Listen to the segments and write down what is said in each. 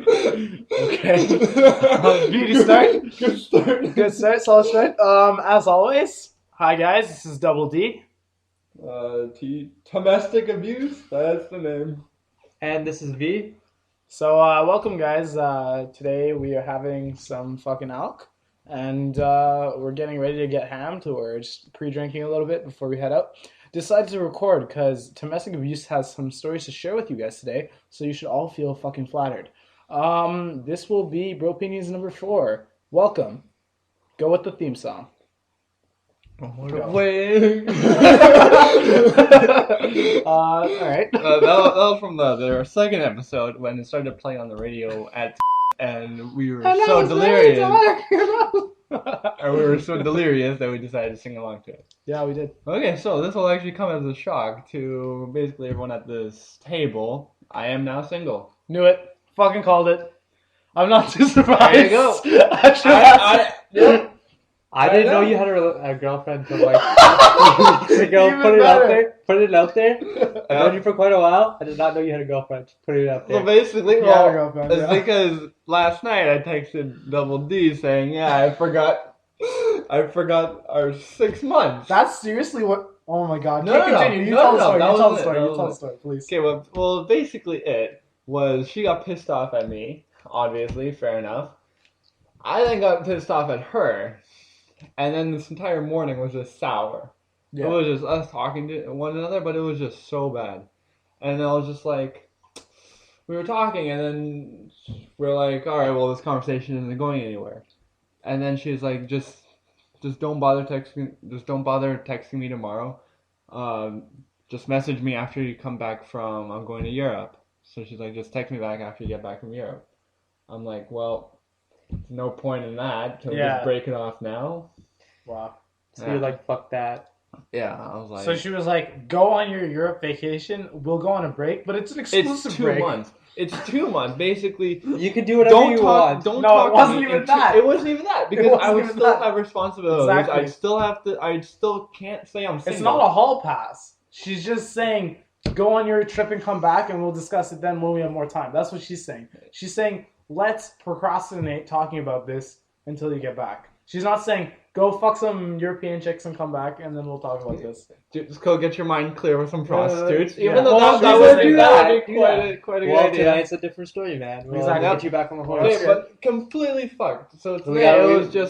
Okay. Beauty start. Good start. Good start. Solid start. As always, hi guys. This is Double D, Tomestic abuse. That's the name. And this is V. So welcome guys. Today we are having some fucking alk, and we're getting ready to get hammed. We're just pre-drinking a little bit before we head out. Decided to record because Tomestic Abuse has some stories to share with you guys today, so you should all feel fucking flattered. This will be BroPinions number 4. Welcome. Go with the theme song. Wait. Alright. That was from their second episode when it started playing on the radio and we were so delirious. Or we were so delirious that we decided to sing along to it. Yeah, we did. Okay, so this will actually come as a shock to basically everyone at this table. I am now single. Knew it. Fucking called it. I'm not too surprised. There you go. I didn't know you had a girlfriend for like weeks ago. Even Put it better. out there. I've known you for quite a while. I did not know you had a girlfriend. Put it out there. So basically, Yeah, well, girlfriend, it's yeah. because last night I texted Double D saying, yeah, I forgot our 6 months. That's seriously what... Oh my god. No, Continue. You no, tell no, the story. that You tell the wasn't it. story. That You tell the wasn't story, please. Okay, well, basically it was she got pissed off at me, obviously, fair enough. I then got pissed off at her, and then this entire morning was just sour. Yeah. It was just us talking to one another, but it was just so bad. And I was just like, we were talking, and then we're like, all right, well, this conversation isn't going anywhere. And then she was like, just don't bother texting me tomorrow. Just message me after you come back from, I'm going to Europe. So she's like, just text me back after you get back from Europe. I'm like, well, no point in that. Can we Yeah. just break it off now? Wow. So you're like, fuck that. Yeah, I was like, So she was like, go on your Europe vacation. We'll go on a break, but it's an exclusive it's 2 break. months. It's 2 months, basically. You can do whatever you want. Don't No, talk it to wasn't me even until- that. It wasn't even that because I wasn't would even still that. have responsibilities. Exactly. I still can't say I'm single. It's not a hall pass. She's just saying, go on your trip and come back, and we'll discuss it then when we have more time. That's what she's saying. She's saying, let's procrastinate talking about this until you get back. She's not saying, go fuck some European chicks and come back, and then we'll talk about this. Just go get your mind clear with some prostitutes. yeah. Even though Well, that she's would saying be quite a good Well, idea. tonight's a different story, man. We'll Exactly. get you back on the horse. Okay, but completely fucked. So We today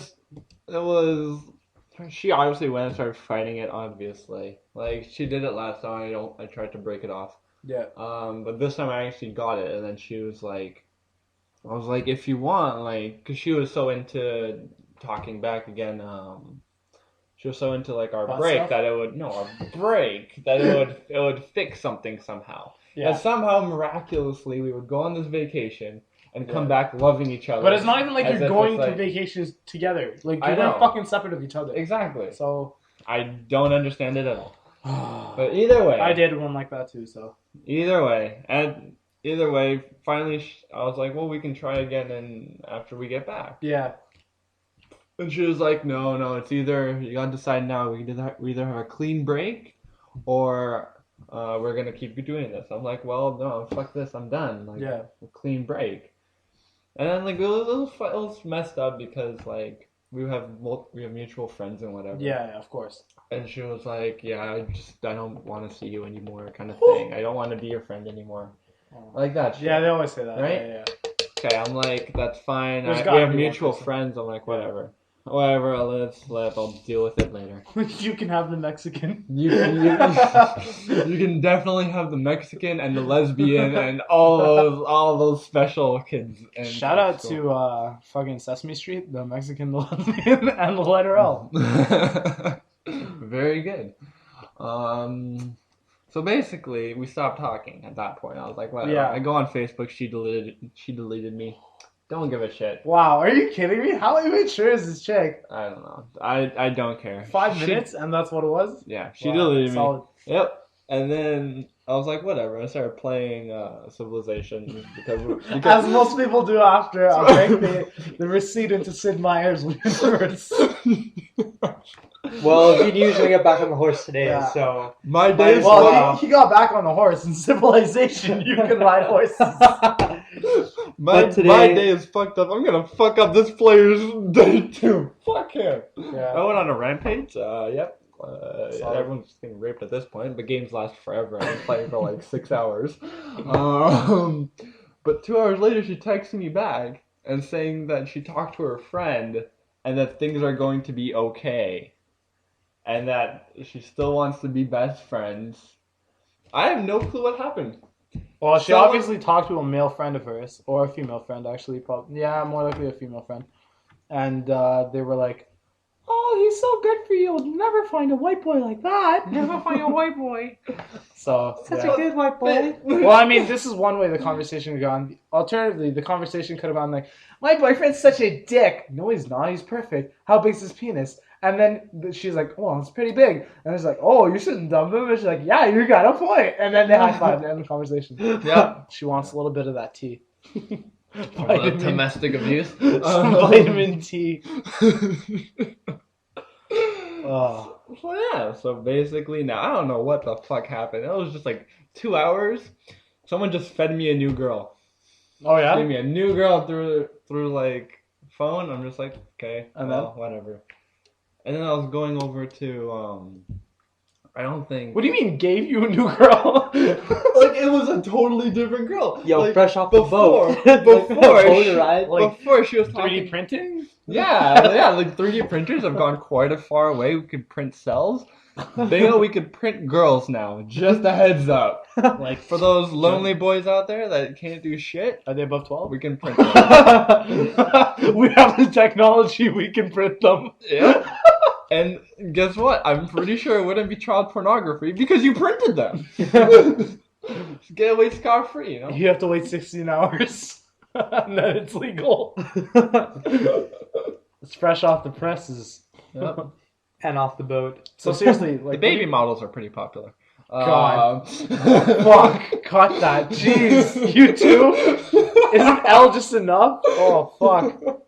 she obviously went and started fighting it, obviously. Like, she did it last time, I tried to break it off. Yeah. But this time I actually got it, and then she was like, I was like, if you want, like, because she was so into talking back again, she was so into, like, our Hot break stuff? that it would fix something somehow. Yeah. And somehow, miraculously, we would go on this vacation and come Yeah. back loving each other. But it's not even like As you're if going it's to like- vacations together. Like, I you're going know. fucking separate of each other. Exactly. So, I don't understand it at all. But either way. I dated one like that too, so. Either way, finally, I was like, well, we can try again and after we get back. Yeah. And she was like, no, it's either, you gotta decide now, we either have a clean break or we're gonna keep doing this. I'm like, well, no, fuck this, I'm done. Like, Yeah. a clean break. And then, like, it was messed up because, like, we have mutual friends and whatever. Yeah, of course. And she was like, yeah, I don't want to see you anymore, kind of thing. I don't want to be your friend anymore. Like that shit. Yeah, they always say that. Right? Yeah. Okay, I'm like, that's fine. There's We gotta have be one mutual person. friends. I'm like, whatever. Whatever, I'll deal with it later. You can have the Mexican. You can definitely have the Mexican and the lesbian and all those special kids. And Shout out to fucking Sesame Street, the Mexican, the lesbian, and the letter L. Very good. So basically, we stopped talking at that point. I was like, whatever. Yeah. I go on Facebook. She deleted me. Don't give a shit. Wow, are you kidding me? How immature is this chick? I don't know. I don't care. 5 minutes, and that's what it was? Yeah, she Wow, deleted me. solid. Yep. And then I was like, whatever. I started playing Civilization because As most people do after a break, the receipt into Sid Meier's universe. Well, you usually get back on the horse today, Yeah. so... my days. Well, he got back on the horse. In Civilization, you can ride horses. My day is fucked up. I'm gonna fuck up this player's day too. Fuck him. Yeah. I went on a rampage. Yep. Solid. Everyone's just getting raped at this point, but games last forever. I've been playing for like 6 hours. But 2 hours later, she texted me back and saying that she talked to her friend and that things are going to be okay. And that she still wants to be best friends. I have no clue what happened. Well, she obviously talked to a male friend of hers, or a female friend, actually. Probably, yeah, more likely a female friend. And they were like, "Oh, he's so good for you. You'll never find a white boy like that. Never find a white boy." So, Such a good white boy. Well, I mean, this is one way the conversation could have gone. Alternatively, the conversation could have gone like, "My boyfriend's such a dick." No, he's not. He's perfect. How big's his penis? And then she's like, "Oh, it's pretty big." And it's like, "Oh, you shouldn't dump him." And she's like, "Yeah, you got a point." And then they high five and end the conversation. Yeah. She wants a little bit of that tea. Domestic abuse. Some vitamin T. Oh. So yeah, so basically now I don't know what the fuck happened. It was just like 2 hours. Someone just fed me a new girl. Oh yeah? Gave me a new girl through like phone. I'm just like, okay, And well, whatever. And then I was going over to I don't think. What do you mean gave you a new girl? Like it was a totally different girl. Yo, like, fresh off the boat. Before she was talking 3D printing? Yeah, like 3D printers have gone quite a far way. We could print cells. They know we could print girls now. Just a heads up. Like For those lonely boys out there that can't do shit, are they above 12? we can print them. We have the technology, we can print them. Yeah. And guess what? I'm pretty sure it wouldn't be child pornography because you printed them. Just get away scot-free, you know? You have to wait 16 hours. And then it's legal. It's fresh off the presses. Yep. And off the boat. So seriously, like The baby models are pretty popular. God. Fuck, cut that. Jeez, you too? Isn't L just enough? Oh fuck.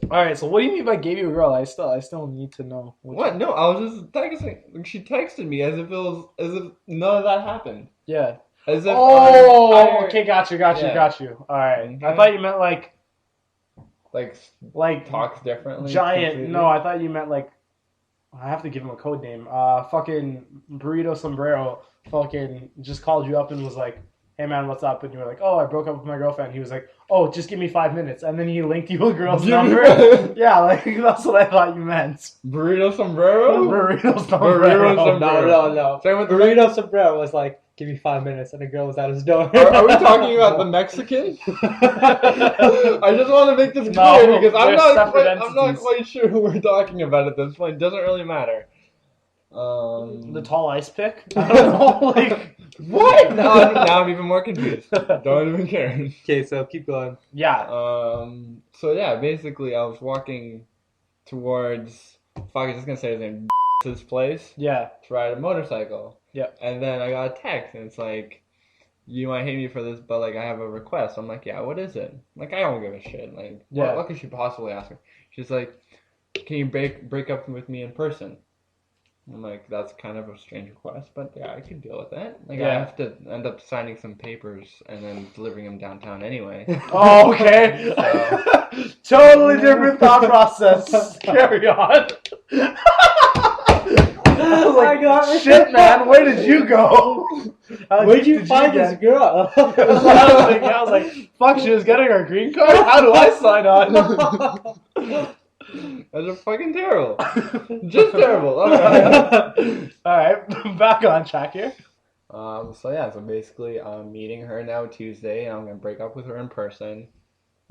Alright, so what do you mean by gave you a girl? I still need to know. What? No, I was just texting. She texted me as if none of that happened. Yeah. As if Okay, got you. Alright. Okay. I thought you meant like talks differently. giant. completely. No, I thought you meant like I have to give him a code name. Fucking Burrito Sombrero fucking just called you up and was like, "Hey man, what's up?" And you were like, "Oh, I broke up with my girlfriend." He was like, "Oh, just give me 5 minutes." And then he linked you a girl's number. Yeah, like that's what I thought you meant. Burrito sombrero. Burrito Sombrero. Burrito Sombrero. No. Same with the Burrito Sombrero was like, "Give me 5 minutes," and the girl was at his door. Are we talking about the Mexican? I just want to make this No, clear because I'm they're not separate quite sure who we're talking about at this point. It doesn't really matter. The tall ice pick? I don't know, like What? Now I'm even more confused. Don't even care. Okay, so keep going. yeah. So yeah, basically I was walking towards fuck, I was just gonna say his name, his place Yeah. to ride a motorcycle. Yep. And then I got a text and it's like, "You might hate me for this, but like I have a request." I'm like, "Yeah, what is it?" Like I don't give a shit. Like Yeah. what could she possibly ask me? She's like, "Can you break up with me in person?" I'm like, that's kind of a strange request, but yeah, I could deal with that. Like, I Yeah. have to end up signing some papers and then delivering them downtown anyway. Oh, okay. Totally different thought process. Carry on. Oh my god. Shit, man, where did you go? How Where'd deep you did find get? this girl? I was like, fuck, she was getting her green card? How do I sign on? That's just fucking terrible. Just terrible. Okay. Alright, back on track here. So basically I'm meeting her now Tuesday and I'm gonna break up with her in person.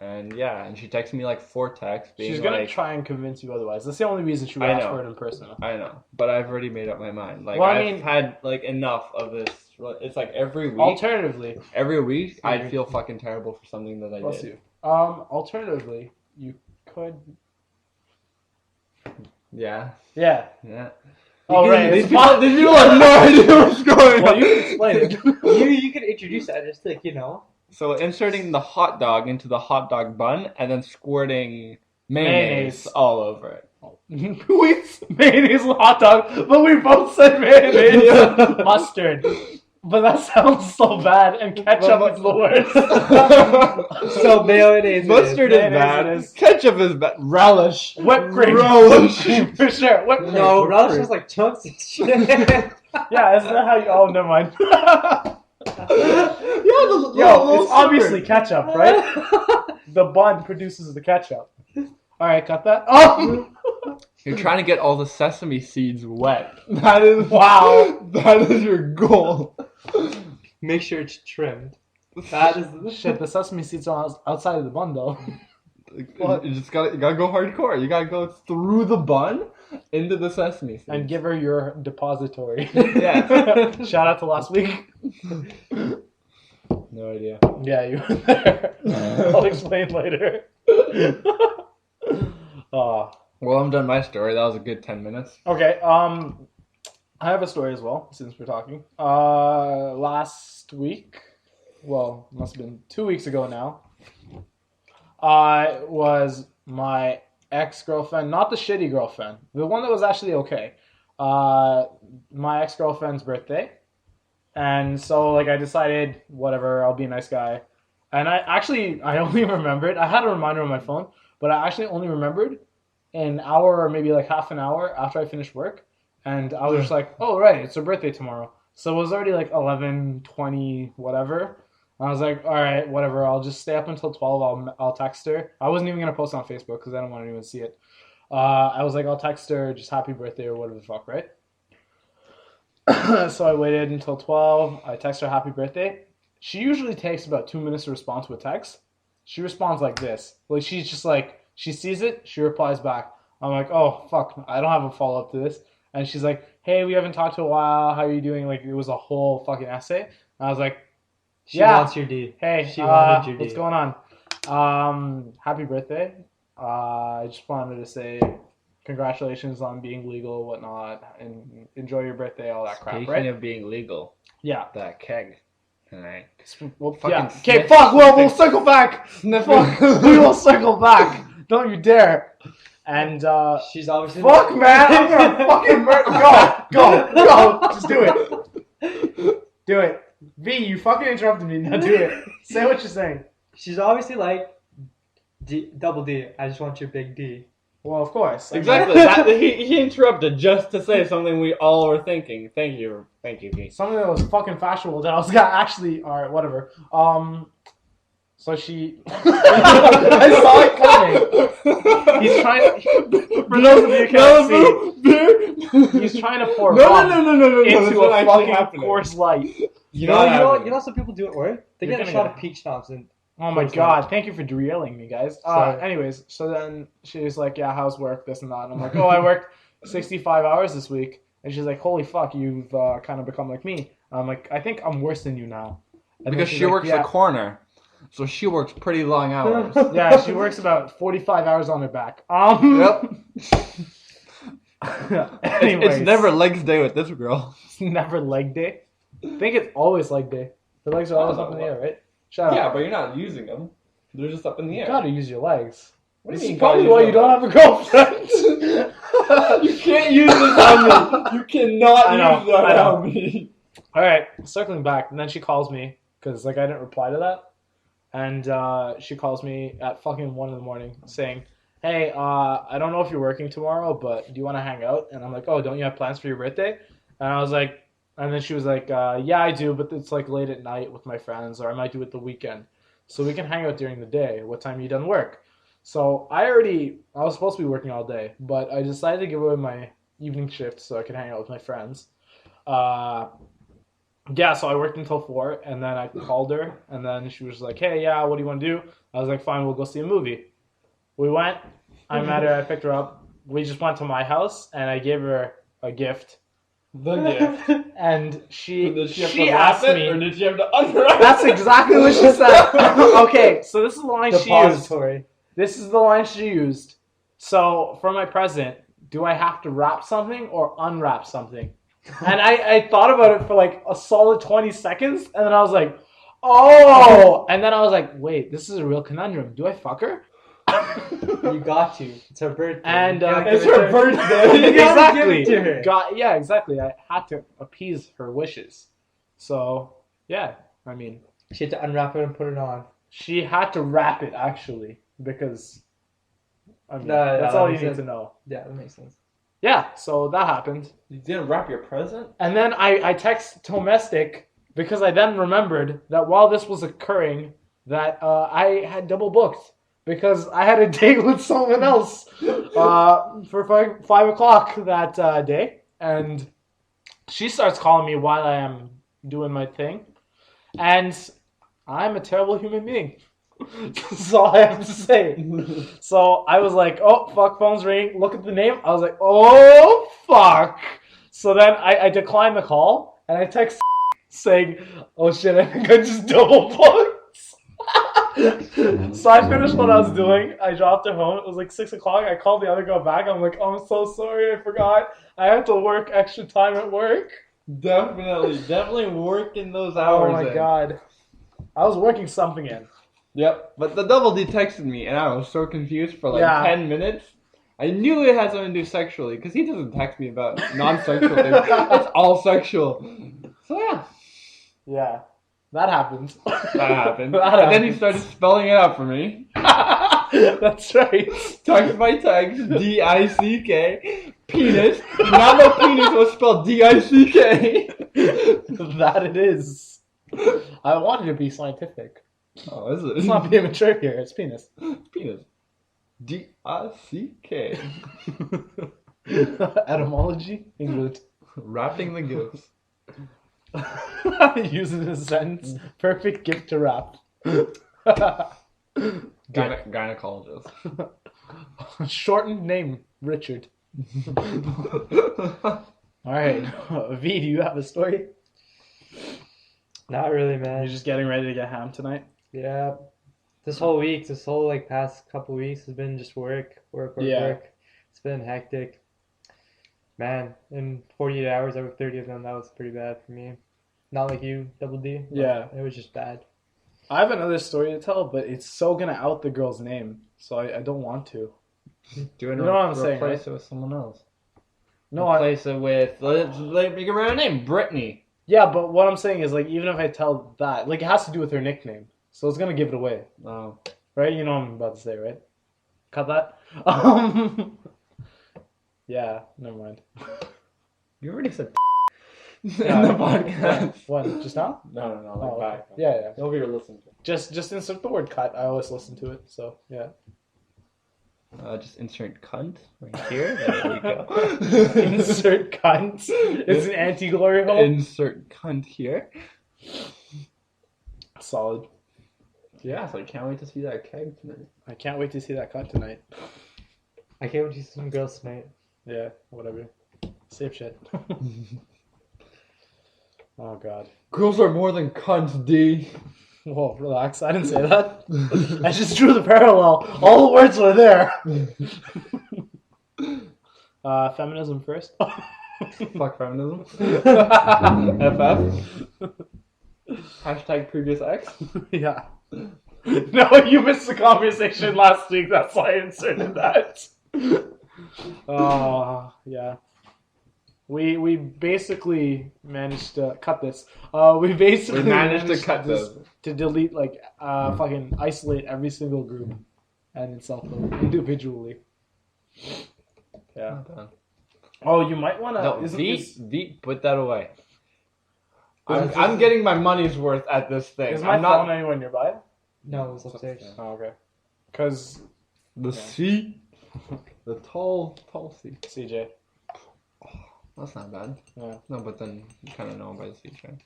And yeah, and she texted me like 4 texts being She's gonna like, try and convince you otherwise. That's the only reason she would I ask know. for it in person. I know, but I've already made up my mind. Like Well, I I've mean- had like enough of this. It's like every week. Alternatively, Every week I'd feel fucking terrible for something that I let's did. see. Alternatively, you could. Yeah. Yeah. Yeah. Oh, right. These It's people have no idea what's going Well, on. you can explain it. you can introduce that, just like, you know. So inserting the hot dog into the hot dog bun and then squirting mayonnaise all over it. We mayonnaise and hot dog, but we both said mayonnaise. Mustard. But that sounds so bad, and ketchup is the worst. So mayonnaise. Mustard is bad. Mayonnaise is- Ketchup is bad. Relish. Whipped cream. Relish. For sure. Whipped cream. No, Whipped relish cream. is like chunks and shit. Yeah, isn't that how you... Oh, never mind. Yo, it's obviously ketchup, right? The bun produces the ketchup. Alright, cut that. Oh! You're trying to get all the sesame seeds wet. That is Wow. That is your goal. Make sure it's trimmed. That is Shit, the sesame seeds are outside of the bun, though. You just gotta go hardcore. You gotta go through the bun into the sesame seeds. And give her your depository. Yeah. Shout out to last week. No idea. Yeah, you were there. I'll explain later. Oh. Well, I'm done my story. That was a good 10 minutes. Okay, I have a story as well, since we're talking. Last week, well, must have been 2 weeks ago now, was my ex-girlfriend, not the shitty girlfriend, the one that was actually okay, my ex-girlfriend's birthday. And so, like, I decided, whatever, I'll be a nice guy. And I only remembered, I had a reminder on my phone, but I actually only remembered an hour or maybe like half an hour after I finished work. And I was just like, oh, right, it's her birthday tomorrow. So it was already like 11:20, whatever. And I was like, all right, whatever, I'll just stay up until 12, I'll text her. I wasn't even going to post it on Facebook because I don't want anyone to see it. I was like, I'll text her just happy birthday or whatever the fuck, right? So I waited until 12. I text her happy birthday. She usually takes about 2 minutes to respond to a text. She responds like this. Like, she's just like, she sees it, she replies back. I'm like, oh, fuck, I don't have a follow-up to this. And she's like, hey, we haven't talked to a while. How are you doing? Like, it was a whole fucking essay. And I was like, She yeah. wants your D. Hey, She wanted your D. what's going on? Happy birthday. I just wanted to say congratulations on being legal, whatnot, and enjoy your birthday, all that crap, Speaking right? of being legal, Yeah. that keg tonight. Well, Fucking yeah. Okay, sniff- fuck, we'll circle back. Sniffing. Fuck, we will circle back. Don't you dare. And, She's obviously. fuck, man, I'm gonna fucking murder. Go. Just do it. Do it. V, you fucking interrupted me. Now do it. Say what you're saying. She's obviously like double D. I just want your big D. Well, of course. Exactly. He interrupted just to say something we all were thinking. Thank you, Pete. Something that was fucking fashionable that I was gonna actually. Alright, whatever. So she. I saw it coming. He's trying. For those of you who can't see, he's trying to pour rum into a fucking Coors Light. You know, some people do it work. They You're get a gonna shot get of peach schnapps and. Oh my Coors god, Light. thank you for derailing me, guys. Sorry. Anyways, so then she's like, yeah, how's work, this and that. And I'm like, oh, I worked 65 hours this week. And she's like, holy fuck, you've kind of become like me. And I'm like, I think I'm worse than you now. And then Because she's she like, works yeah. the corner. So she works pretty long hours. Yeah, she works about 45 hours on her back. Yep. Anyways, It's never legs day with this girl. it's never leg day. I think it's always leg day. The legs are always up in the air, right? Shut up. but you're not using them. They're just up in the You air. gotta use your legs. What do This you is mean, probably gotta why use you them? don't have a girlfriend. You can't use this on me. You cannot I know, use that I know. on me. All right, circling back, and then she calls me because like I didn't reply to that, and she calls me at fucking 1 a.m. saying, "Hey, I don't know if you're working tomorrow, but do you want to hang out?" And I'm like, "Oh, don't you have plans for your birthday?" And I was like, and then she was like, "Yeah, I do, but it's like late at night with my friends, or I might do it the weekend, so we can hang out during the day. What time are you done work?" So I was supposed to be working all day, but I decided to give away my evening shift so I could hang out with my friends. Yeah, so I worked until 4, and then I called her, and then she was like, hey, yeah, what do you want to do? I was like, fine, we'll go see a movie. We went, I met her, I picked her up, we just went to my house, and I gave her a gift. The gift. And she Did she have she to wrap asked it, me, or did she have to unwrap it? that's exactly what she said. Okay, so this is the line she used. Depository. This is the line she used. So, for my present, do I have to wrap something or unwrap something? And I thought about it for like a solid 20 seconds, and then I was like, oh! And then I was like, wait, this is a real conundrum. Do I fuck her? You got to. It's her birthday. And, You gotta It's give it her to birthday. You gotta exactly. give it to her. Yeah, exactly. I had to appease her wishes. So, yeah, I mean, She had to unwrap it and put it on. she had to wrap it, actually, because, I mean, No, that's that all you makes need sense. to know. Yeah, that makes sense. Yeah, so that happened. You didn't wrap your present? And then I text Tomestic because I then remembered that while this was occurring, that I had double booked because I had a date with someone else for 5 o'clock that day. And she starts calling me while I am doing my thing. And I'm a terrible human being. That's all I have to say. So I was like, oh, fuck, phone's ringing. Look at the name. I was like, oh, fuck. So then I declined the call, and I text saying, oh, shit, I think I just double booked. So I finished what I was doing. I dropped her home. It was like 6 o'clock. I called the other girl back. I'm like, oh, I'm so sorry. I forgot. I had to work extra time at work. Definitely working those hours. Oh, my God. I was working something in. Yep, but the double D texted me, and I was so confused for like 10 minutes. I knew it had something to do sexually, because he doesn't text me about non-sexual things. It's all sexual. So yeah. Yeah, that happened. That happened. That And then he happened. started spelling it out for me. That's right. Text by text, D-I-C-K, penis. Now my penis was spelled D-I-C-K. That it is. I wanted to be scientific. Oh, is it? It's not being mature here. It's penis. Penis. D-I-C-K. Etymology, English. Wrapping the gifts. Using a sentence. Perfect gift to wrap. Gynecologist. Shortened name, Richard. Alright. V, do you have a story? Not really, You're man. just getting ready to get ham tonight? Yeah. This whole like past couple weeks has been just work. Yeah. It's been hectic. Man, in 48 hours, over 30 of them, that was pretty bad for me. Not like you, Double D. but Yeah. It was just bad. I have another story to tell, but it's so gonna out the girl's name, so I don't want to. You know what I'm saying, Replace it with someone else. No, Replace it with, let's make a random name, Brittany. yeah, but what I'm saying is, like, even if I tell that, like, it has to do with her nickname, so it's gonna give it away, Oh. right? You know what I'm about to say, right? Cut that. Yeah, never mind. You already said in Yeah, the podcast. What? Just now? No, Oh, okay. back. Yeah. Nobody will listen to it. Just insert the word cut. I always listen to it, so yeah. Just insert cunt right here. There we go. Insert cunt. It's an anti-glory hole. Insert cunt here. Solid. Yeah, so I can't wait to see that keg tonight. I can't wait to see that cut tonight. I can't wait to see some girls tonight. Yeah, whatever. Safe shit. Oh god. Girls are more than cunts, D. Whoa, relax. I didn't say that. I just drew the parallel. All the words were there. Feminism first. Fuck feminism. FF. Hashtag previous X. Yeah. No, you missed the conversation last week. That's why I inserted that. Yeah. We basically managed to cut this. We basically managed to cut this. To delete, like, fucking isolate every single group and itself individually. Yeah. Oh, you might want to. No, Veep, put that away. I'm getting my money's worth at this thing. Is my phone anywhere nearby? No, it was upstairs. Oh, okay. Because The C. The tall C. CJ. That's not bad. Yeah. No, but then you kind of know by the C, right?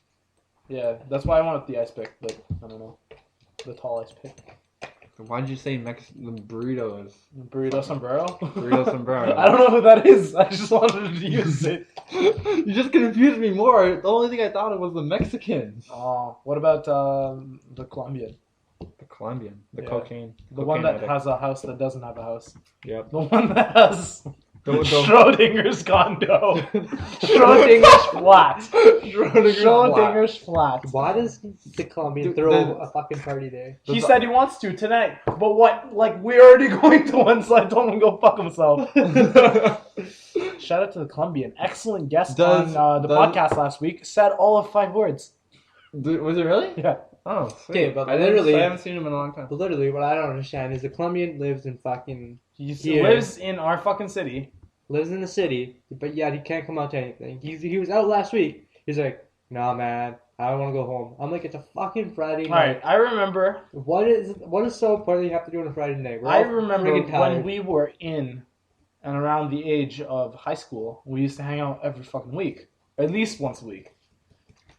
Yeah, that's why I wanted the ice pick, but I don't know. The tall ice pick. Why did you say the burritos? Burrito sombrero? Burrito sombrero. I don't know who that is. I just wanted to use it. You just confused me more. The only thing I thought of was the Mexicans. Oh, what about the Colombian? The Colombian. The Yeah. cocaine. The one that addict. has a house that doesn't have a house. Yep. The one that has The- Schrodinger's condo. Schrodinger's flat. Schrodinger's flat. Why does the Colombian Dude, throw the- a fucking party there? He said he wants to tonight, but what? Like, we're already going to one, so I told him to go fuck himself. Shout out to the Colombian. Excellent guest on the podcast last week. Said all of 5 words. Was it really? Yeah. Oh, sweet. Okay, but I haven't seen him in a long time. But literally, what I don't understand is the Colombian lives in fucking He Here. lives in our fucking city. lives in the city, but yet he can't come out to anything. He was out last week. He's like, nah, man, I don't want to go home. I'm like, it's a fucking Friday night. Alright, I remember. What is so important that you have to do on a Friday night? We're I all remember friggin' tired. when we were in and around the age of high school, we used to hang out every fucking week. At least once a week.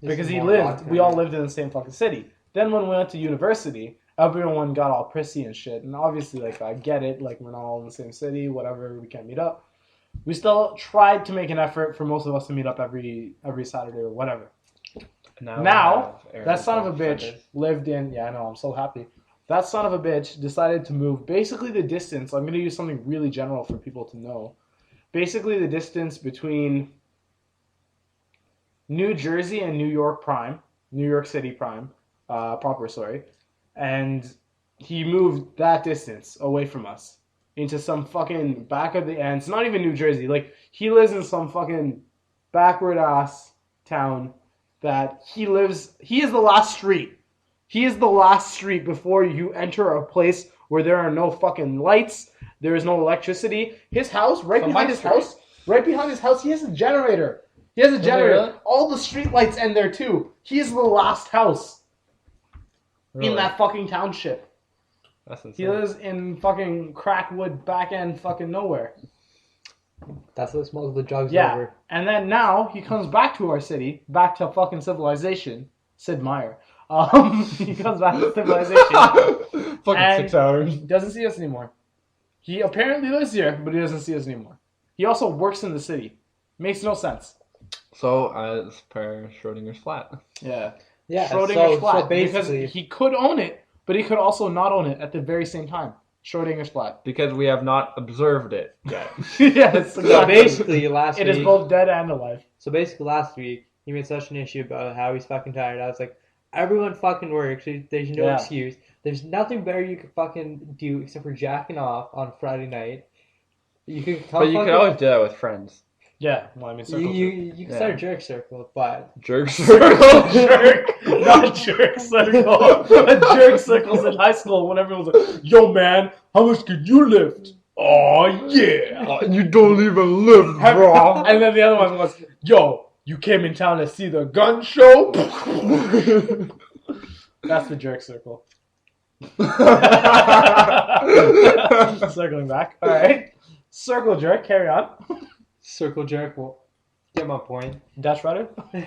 This Because is he more lived, vodka, we all man. lived in the same fucking city. Then when we went to university, everyone got all prissy and shit. And obviously, like, I get it. Like, we're not all in the same city, whatever, we can't meet up. We still tried to make an effort for most of us to meet up every Saturday or whatever. Now, that son of a bitch lived in... Yeah, I know, I'm so happy. That son of a bitch decided to move basically the distance. I'm going to use something really general for people to know. Basically the distance between New Jersey and New York City proper, sorry. And he moved that distance away from us into some fucking back of the end. It's not even New Jersey. Like, he lives in some fucking backward ass town that he is the last street. He is the last street before you enter a place where there are no fucking lights, there is no electricity. His house, right behind his house, he has a generator. He has a generator. Really? All the street lights end there too. He is the last house Really? in that fucking township. That's insane. He lives in fucking Crackwood back end fucking nowhere. That's what smoke the drugs Yeah. over. And then now he comes back to our city, back to fucking civilization. Sid Meier. He comes back to civilization. Fucking And 6 hours. He doesn't see us anymore. He apparently lives here, but he doesn't see us anymore. He also works in the city. Makes no sense. So, as per Schrodinger's flat. Yeah. Yeah, Schrodinger's flat. so basically, because he could own it, but he could also not own it at the very same time. Schrodinger's flat. Because we have not observed it yet. Yes, so exactly. basically last It week. is both dead and alive. So basically last week, he made such an issue about how he's fucking tired. I was like, everyone fucking works. There's no Yeah. excuse. There's nothing better you could fucking do except for jacking off on Friday night. You could come But you could always do that with friends. Yeah, well, I mean, circle you can start a jerk circle, but Jerk circle jerk, not jerk circle. A jerk circles in high school when everyone was like, "Yo, man, how much could you lift?" Oh yeah. You don't even live, bro. And then the other one was, "Yo, you came in town to see the gun show." That's the jerk circle. Circling back. All right, circle jerk. Carry on. circle jerk will get my point. Dash rudder. He's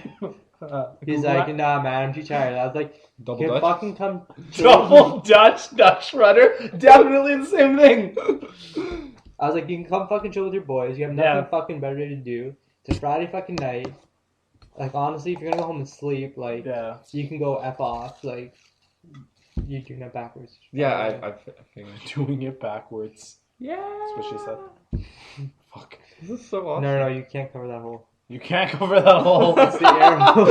Google like, that. nah, man, I'm too tired. I was like, Double you can Dutch? fucking come. Double Dutch rudder. Definitely the same thing. I was like, you can come fucking chill with your boys. You have nothing Yeah. fucking better to do. It's a Friday fucking night. Like, honestly, if you're gonna go home and sleep, like, Yeah. you can go F off. Like, you're doing that backwards. Yeah, I figured. Doing it backwards. Yeah. That's what she said. Fuck. This is so awesome. No, you can't cover that hole. You can't cover that hole. It's the air hole.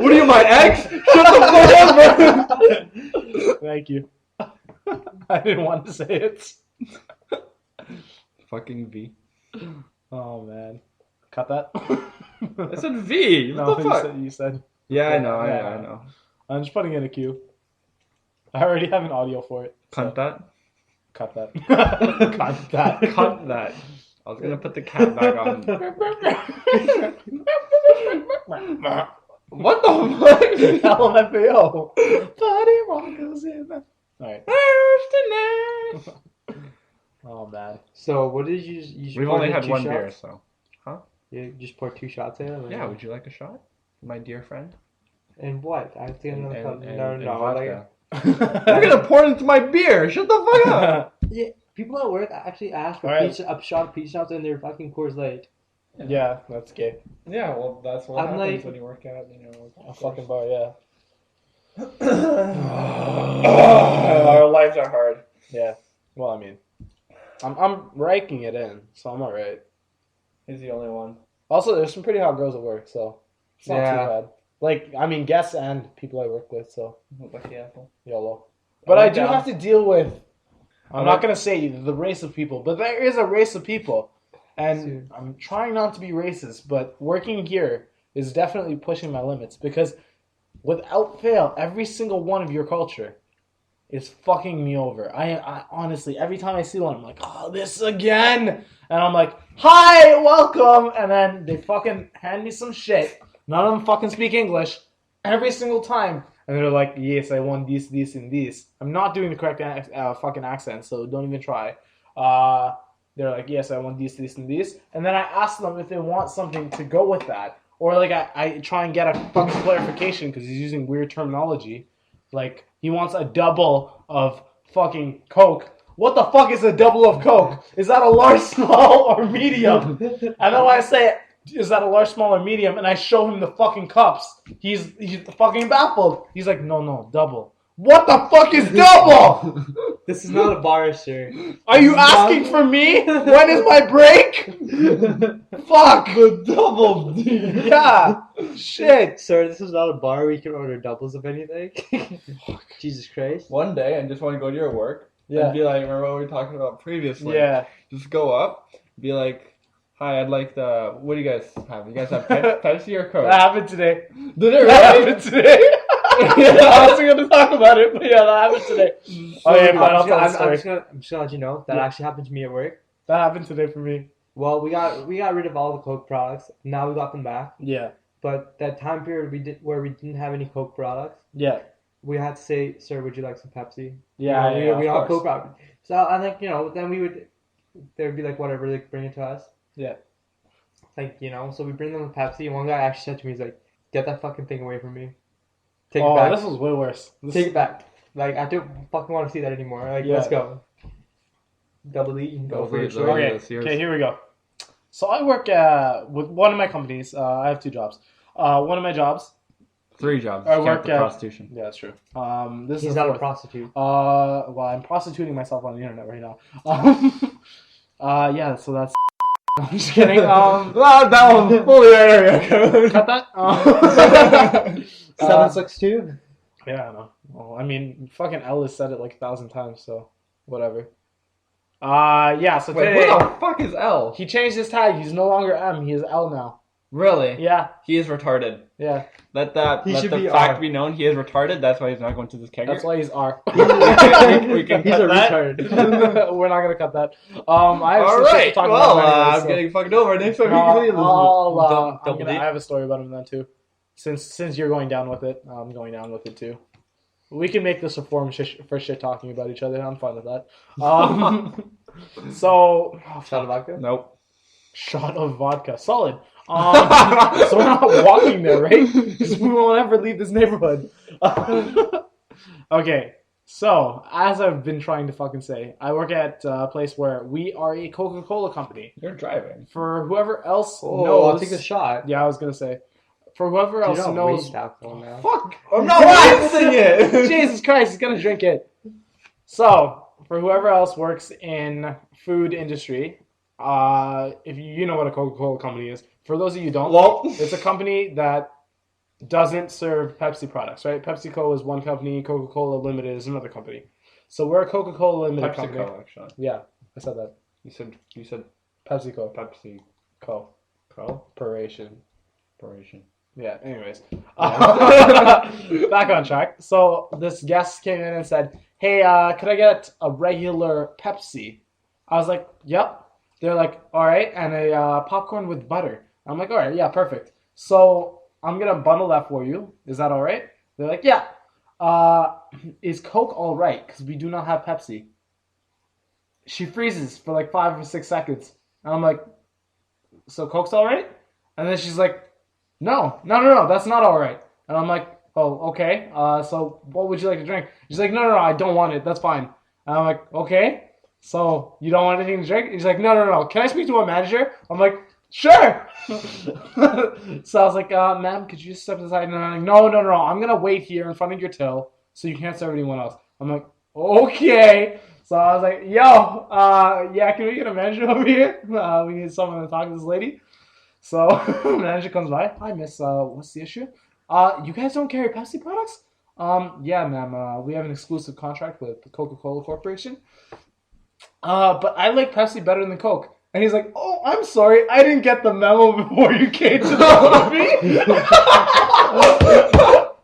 What are you, my ex? Shut the fuck up, Thank you. I didn't want to say it. Fucking V. Oh man. Cut that. I said V. What No, the fuck? you said. Yeah, I know. Yeah. I know. I'm just putting in a queue. I already have an audio for it. Cunt that. Cut that. Cut that. Cunt that. I was gonna put the cat back on. What the fuck? LMFAO. Party rockers in the... Alright. Oh man. So, what did you just We've poured only in had 2 one shots? beer, so. You just poured 2 shots in? Or Yeah, would you like a shot? My dear friend? And what? I think another cup. No. and Like, vodka. You're gonna pour it into my beer! Shut the fuck up! yeah, people at work actually ask for Alright. a shot of peach shots in their fucking Coors Light. Yeah, that's gay. Yeah, well, that's what I'm happens like- when you work out, A fucking bar, yeah. Our lives are hard. Yeah. Well, I mean, I'm raking it in, so I'm alright. He's the only one. Also, there's some pretty hot girls at work, so it's not Yeah. too bad. Like, I mean, guests and people I work with, so Lucky apple. YOLO. But I went do down- have to deal with, I'm I not went- going to say the race of people, but there is a race of people. And Dude. I'm trying not to be racist, but working here is definitely pushing my limits because without fail, every single one of your culture is fucking me over. I honestly, every time I see one, I'm like, oh, this again. And I'm like, hi, welcome. And then they fucking hand me some shit. None of them fucking speak English every single time. And they're like, yes, I want this, and this. I'm not doing the correct fucking accent, so don't even try. They're like, yes, I want this, and this. And then I ask them if they want something to go with that. Or like I try and get a fucking clarification because he's using weird terminology. Like, he wants a double of fucking Coke. What the fuck is a double of Coke? Is that a large, small, or medium? And then when I say, is that a large, small, or medium? And I show him the fucking cups. He's fucking baffled. He's like, no, double. What the fuck is double? This is not a bar, sir. Are you asking for me? When is my break? Fuck. The double D. Yeah. Shit. Sir, this is not a bar where you can order doubles of anything. Jesus Christ. One day, I just want to go to your work and be like, remember what we were talking about previously? Yeah. Just go up, be like, hi, I'd like what do you guys have? You guys have Pepsi or Coke? That happened today. Did it really? That happened today. I wasn't going to talk about it, but yeah, that happened today. I'm just gonna let you know that actually happened to me at work. That happened today for me. Well, we got rid of all the Coke products. Now we got them back. Yeah. But that time period where we didn't have any Coke products. Yeah. We had to say, sir, would you like some Pepsi? Yeah, we don't have Coke products. So I think then they would be like, whatever, like bring it to us. Yeah. Like, so we bring them a Pepsi, and one guy actually said to me, he's like, get that fucking thing away from me. Take it back. This was way worse. Take it back. Like, I don't fucking want to see that anymore. Like, let's go. Double E, go for it. Okay, here we go. So I work with one of my companies. I have 2 jobs. One of my jobs. 3 jobs. I work at prostitution. Yeah, that's true. He's not a prostitute. Well, I'm prostituting myself on the internet right now. Yeah, so that's. I'm just kidding. That one fully area. Cut that. 762. Yeah, I know. Well, I mean, fucking Ellis said it like 1,000 times, so whatever. Yeah. So wait, today, who the fuck is L? he changed his tag. He's no longer M. He is L now. Really? Yeah. He is retarded. Yeah. Let the fact be known. He is retarded. That's why he's not going to this kegger. That's why he's R. we can He's cut a that. retard. We're not gonna cut that. I have All some shit to right. talk Well, about anyway, I'm so. getting fucked over. Next time, I have a story about him then too. Since you're going down with it, I'm going down with it too. We can make this a forum for shit talking about each other. I'm fine with that. So Shot of vodka? Nope. Shot of vodka, solid. So we're not walking there, right? Because we won't ever leave this neighborhood. Okay, so as I've been trying to fucking say, I work at a place where we are a Coca-Cola company. You're driving. For whoever else Oh, knows, I'll take a shot. Yeah, I was gonna say. For whoever else knows, alcohol now. fuck, I'm not wasting it. Jesus Christ, he's gonna drink it. So, for whoever else works in food industry, if you know what a Coca-Cola company is, for those of you who don't, Well, it's a company that doesn't serve Pepsi products, right? PepsiCo is one company, Coca-Cola Limited is another company. So we're a Coca-Cola Limited company. PepsiCo, actually. Yeah, I said that. You said PepsiCo. Pepsi. Co. Corporation. Yeah, anyways. Back on track. So this guest came in and said, hey, could I get a regular Pepsi? I was like, yep. They're like, all right, and a popcorn with butter. I'm like, all right, yeah, perfect. So I'm going to bundle that for you. Is that all right? They're like, yeah. Is Coke all right? Because we do not have Pepsi. She freezes for like 5 or 6 seconds. And I'm like, so Coke's all right? And then she's like, no, that's not all right. And I'm like, oh, okay. So what would you like to drink? She's like, no, I don't want it. That's fine. And I'm like, okay. So you don't want anything to drink? He's like, no. Can I speak to a manager? I'm like, sure. So I was like, ma'am, could you just step aside? And I'm like, no. I'm going to wait here in front of your till so you can't serve anyone else. I'm like, okay. So I was like, yo, yeah, can we get a manager over here? We need someone to talk to this lady. So the manager comes by. Hi, miss, what's the issue? You guys don't carry Pepsi products? Yeah, ma'am, we have an exclusive contract with the Coca-Cola Corporation. But I like Pepsi better than Coke. And he's like, oh, I'm sorry, I didn't get the memo before you came to the movie.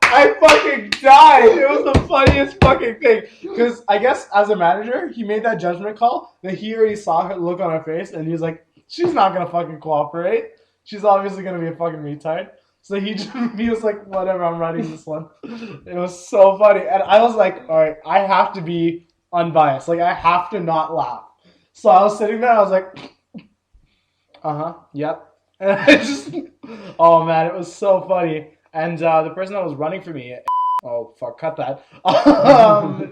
I fucking died. It was the funniest fucking thing. Because I guess as a manager, he made that judgment call that he already saw her look on her face, and he was like, she's not gonna fucking cooperate. She's obviously gonna be a fucking retard. So he was like, whatever, I'm writing this one. It was so funny. And I was like, all right, I have to be unbiased. Like, I have to not laugh. So I was sitting there, I was like, yep. And I just, oh man, it was so funny. And the person that was running for me, oh fuck, cut that.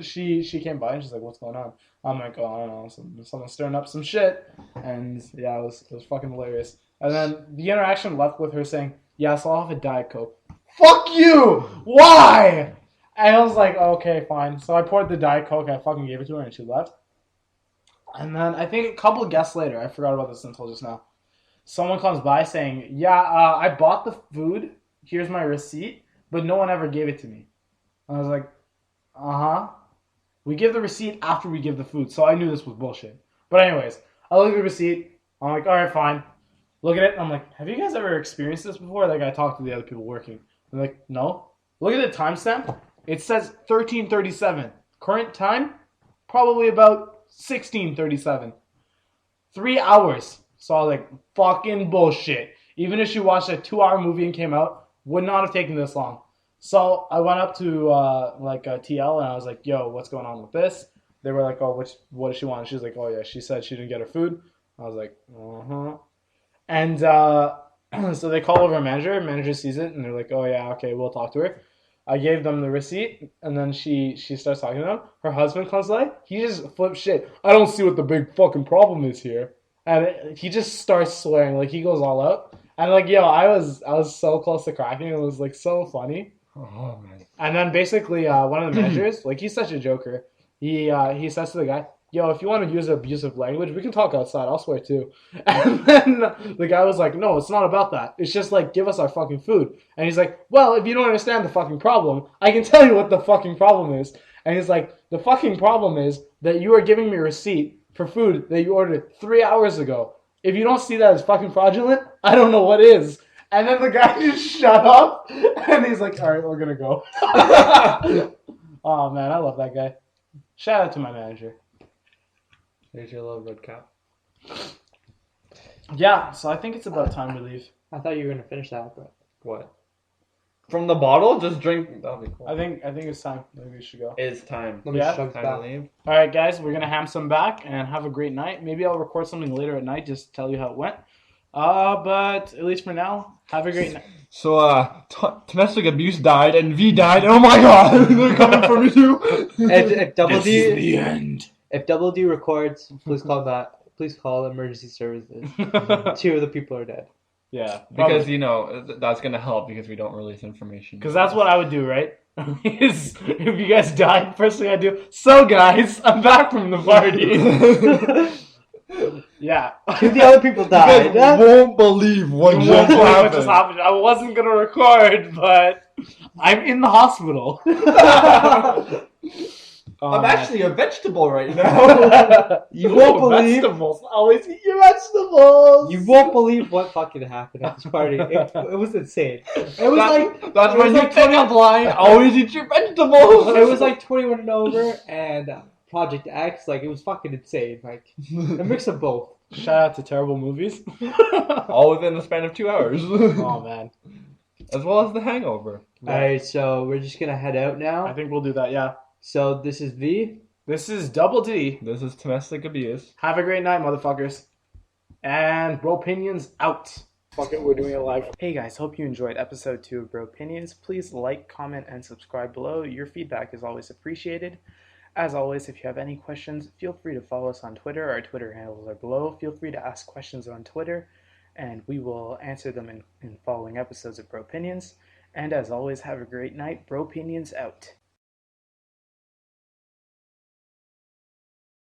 She came by and she's like, what's going on? I'm like, oh, I don't know, someone's stirring up some shit. And yeah, it was fucking hilarious. And then the interaction left with her saying, yeah, so I'll have a Diet Coke. Fuck you! Why? And I was like, okay, fine. So I poured the Diet Coke, I fucking gave it to her, and she left. And then I think a couple of guests later, I forgot about this until just now, someone comes by saying, yeah, I bought the food, here's my receipt, but no one ever gave it to me. And I was like, we give the receipt after we give the food, so I knew this was bullshit. But anyways, I look at the receipt, I'm like, alright, fine. Look at it, I'm like, have you guys ever experienced this before? Like, I talked to the other people working. They're like, no. Look at the timestamp. It says 13:37. Current time, probably about 16:37. 3 hours. So I was like, fucking bullshit. Even if she watched a 2-hour movie and came out, would not have taken this long. So I went up to a TL and I was like, yo, what's going on with this? They were like, oh, what does she want? She was like, oh yeah, she said she didn't get her food. I was like, And so they call over a manager. Manager sees it, and they're like, oh, yeah, okay, we'll talk to her. I gave them the receipt, and then she starts talking to them. Her husband comes by. He just flips shit. I don't see what the big fucking problem is here. And he just starts swearing. Like, he goes all out. And, like, yo, I was so close to cracking. It was, like, so funny. Oh, man. And then basically one of the managers, like, he's such a joker. He says to the guy, yo, if you want to use abusive language, we can talk outside. I'll swear too. And then the guy was like, no, it's not about that. It's just like, give us our fucking food. And he's like, well, if you don't understand the fucking problem, I can tell you what the fucking problem is. And he's like, the fucking problem is that you are giving me a receipt for food that you ordered 3 hours ago. If you don't see that as fucking fraudulent, I don't know what is. And then the guy just shut up. And he's like, all right, we're going to go. Oh, man, I love that guy. Shout out to my manager. There's your little red cap. Yeah, so I think it's about time to leave. I thought you were gonna finish that, but What? From the bottle? Just drink. That'll be cool. I think it's time. Maybe we should go. It's time. let me Yeah? chug Time to that. leave. All right, guys, we're gonna ham some back and have a great night. Maybe I'll record something later at night just to tell you how it went. But at least for now, have a great night. So, domestic abuse died and V died. Oh my god! They're coming for me too! If Double D the end. if Double D records, please call emergency services. 2 of the people are dead. Yeah, Because, you know, that's gonna help because we don't release information. because that's what I would do, right? Is if you guys died, first thing I do. So, guys, I'm back from the party. Yeah. 2 of the other people You died. guys won't believe what What just happened. just happened. I wasn't gonna record, but I'm in the hospital. Oh, I'm man. actually a vegetable right now. You won't believe. Vegetables. Always eat your vegetables. You won't believe what fucking happened at this party. It was insane. It was like That's it when was you like take a blind. Always eat your vegetables. it was like 21 and over and Project X. Like it was fucking insane. Like a mix of both. Shout out to terrible movies. All within the span of 2 hours. Oh man, As well as The Hangover. Yeah. Alright, so we're just gonna head out now. I think we'll do that. Yeah. So this is V. This is Double D. This is domestic abuse. Have a great night, motherfuckers. And BroPinions out. Fuck it, we're doing it live. Hey guys, hope you enjoyed episode 2 of BroPinions. Please like, comment, and subscribe below. Your feedback is always appreciated. As always, if you have any questions, feel free to follow us on Twitter. Our Twitter handles are below. Feel free to ask questions on Twitter, and we will answer them in following episodes of BroPinions. And as always, have a great night. BroPinions out.